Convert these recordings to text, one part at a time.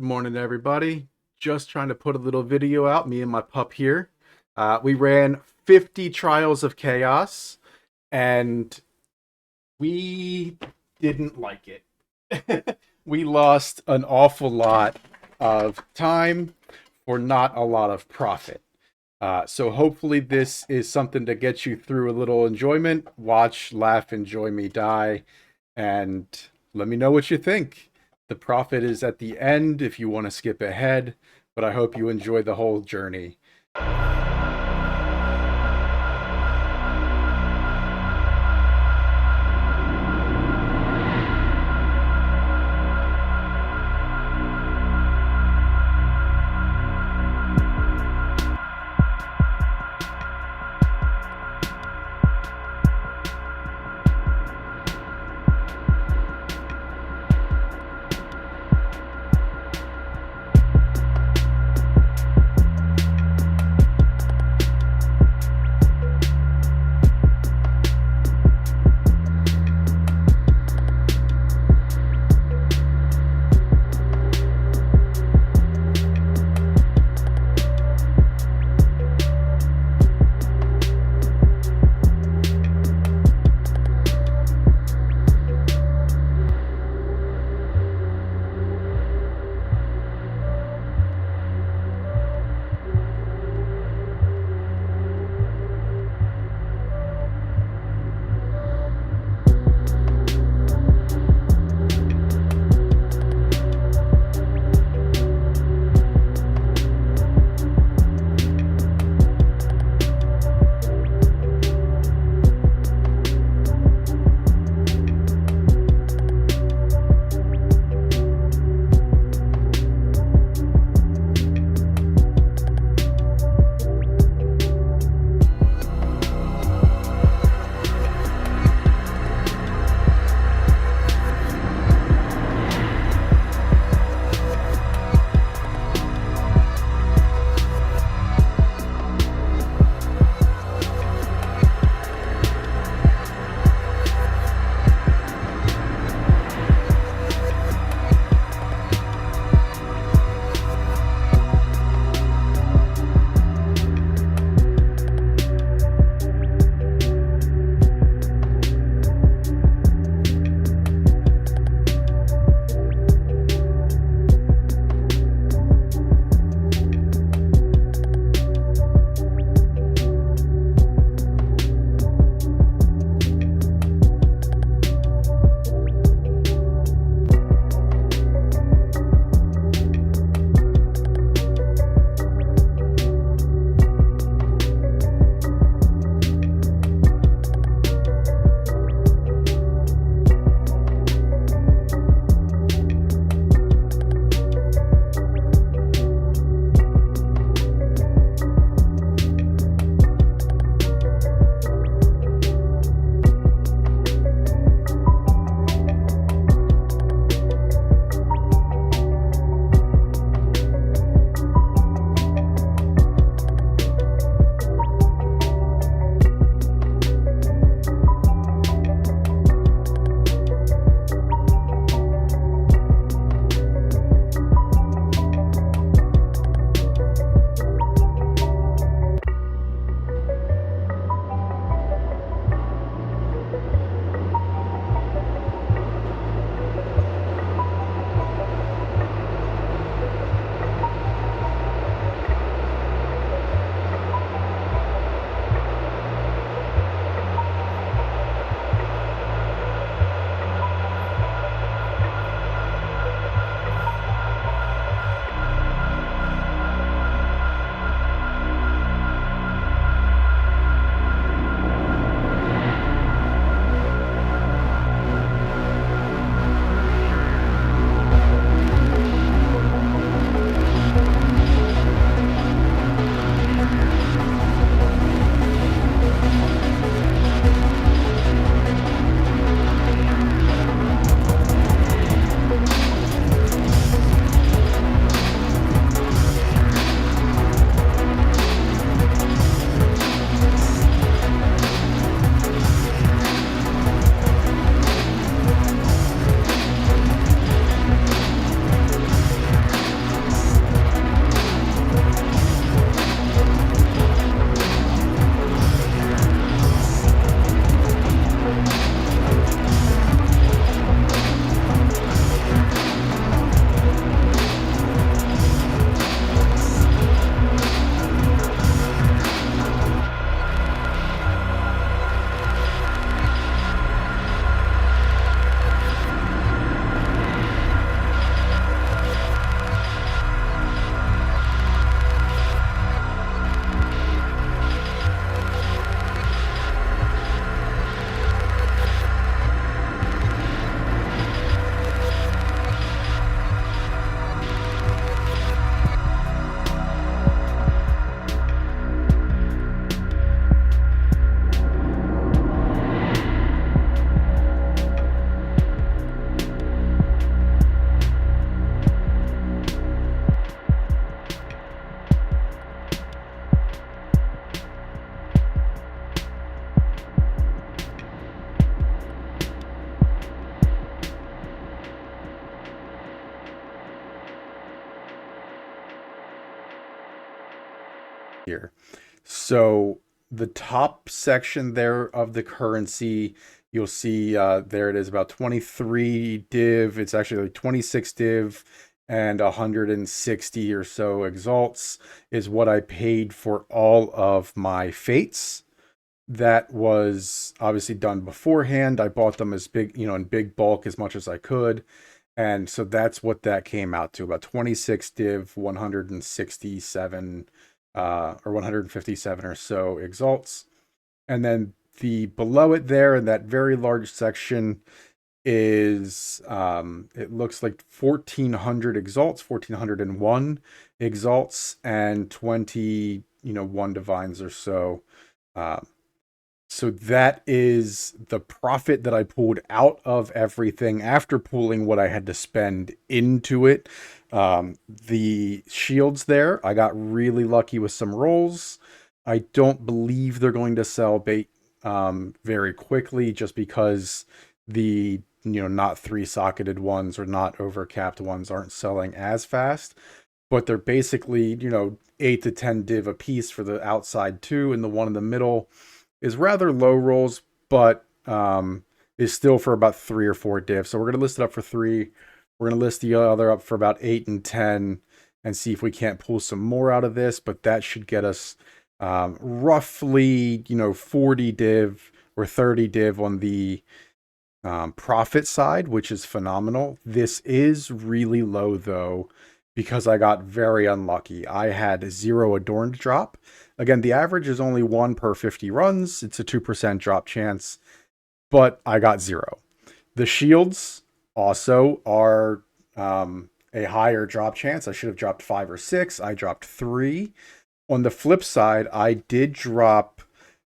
morning, everybody. Just trying to put a little video out, me and my pup here. We ran 50 Trials of Chaos, and we didn't like it. We lost an awful lot of time for not a lot of profit. So hopefully this is something to get you through a little enjoyment. Watch, laugh, enjoy me die, and let me know what you think. The profit is at the end if you want to skip ahead, but I hope you enjoy the whole journey. here. So the top section there of the currency, you'll see there it is, about 23 div. It's actually like 26 div and 160 or so exalts is what I paid for all of my fates. That was obviously done beforehand. I bought them as big, in big bulk as much as I could. And so that's what that came out to, about 26 div, 167 or 157 or so exalts. And then the below it there in that very large section is it looks like 1400 exalts, 1401 exalts, and 20, one divines or so. Uh, so that is the profit that I pulled out of everything after pulling what I had to spend into it. The shields there, I got really lucky with some rolls. I don't believe they're going to sell bait very quickly just because the not three socketed ones or not overcapped ones aren't selling as fast. But they're basically 8 to 10 div a piece for the outside two, and the one in the middle is rather low rolls, but is still for about 3 or 4 div. So we're going to list it up for 3. We're going to list the other up for about 8 and 10 and see if we can't pull some more out of this. But that should get us roughly, 40 div or 30 div on the profit side, which is phenomenal. This is really low though, because I got very unlucky. I had 0 adorned drop. Again, the average is only 1 per 50 runs. It's a 2% drop chance, but I got 0. The shields also are a higher drop chance. I should have dropped 5 or 6. I dropped 3. On the flip side, I did drop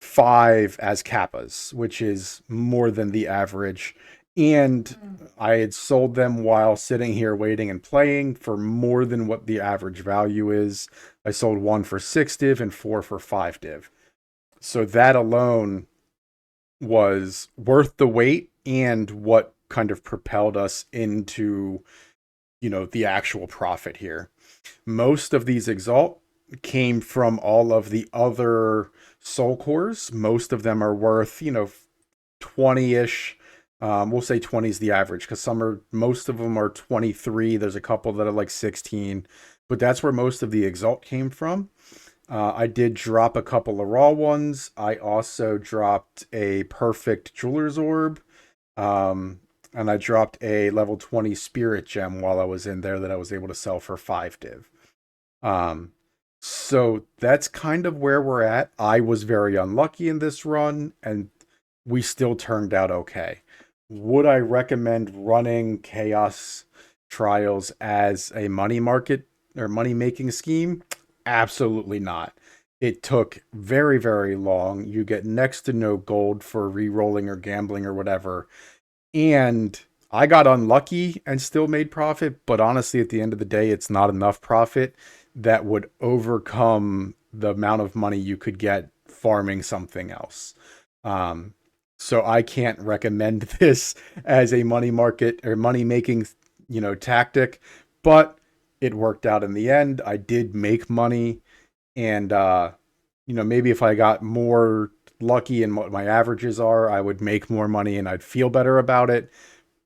5 as kappas, which is more than the average. And I had sold them while sitting here waiting and playing for more than what the average value is. I sold 1 for 6 div and 4 for 5 div. So that alone was worth the wait and what kind of propelled us into, the actual profit here. Most of these exalt came from all of the other soul cores. Most of them are worth, 20-ish. We'll say 20 is the average because most of them are 23. There's a couple that are like 16, but that's where most of the exalt came from. I did drop a couple of raw ones. I also dropped a perfect jeweler's orb. And I dropped a level 20 spirit gem while I was in there that I was able to sell for 5 div. So that's kind of where we're at. I was very unlucky in this run, and we still turned out okay. Would I recommend running Chaos Trials as a money market or money making scheme? Absolutely not. It took very, very long. You get next to no gold for re-rolling or gambling or whatever. And I got unlucky and still made profit, but honestly, at the end of the day, it's not enough profit that would overcome the amount of money you could get farming something else. So I can't recommend this as a money market or money making, tactic, but it worked out in the end. I did make money, and maybe if I got more lucky in what my averages are, I would make more money and I'd feel better about it.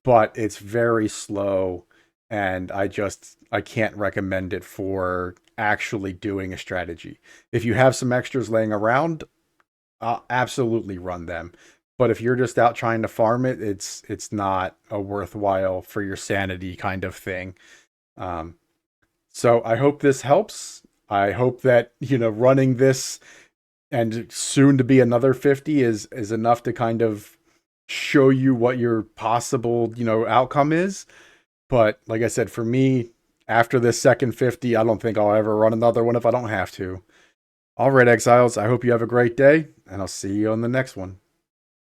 But it's very slow, and I can't recommend it for actually doing a strategy. If you have some extras laying around, absolutely run them. But if you're just out trying to farm it, it's not a worthwhile for your sanity kind of thing. Um, so I hope this helps. I hope that running this and soon to be another 50 is enough to kind of show you what your possible outcome is. But like I said, for me, after this second 50, I don't think I'll ever run another one if I don't have to. All right, exiles, I hope you have a great day, and I'll see you on the next one.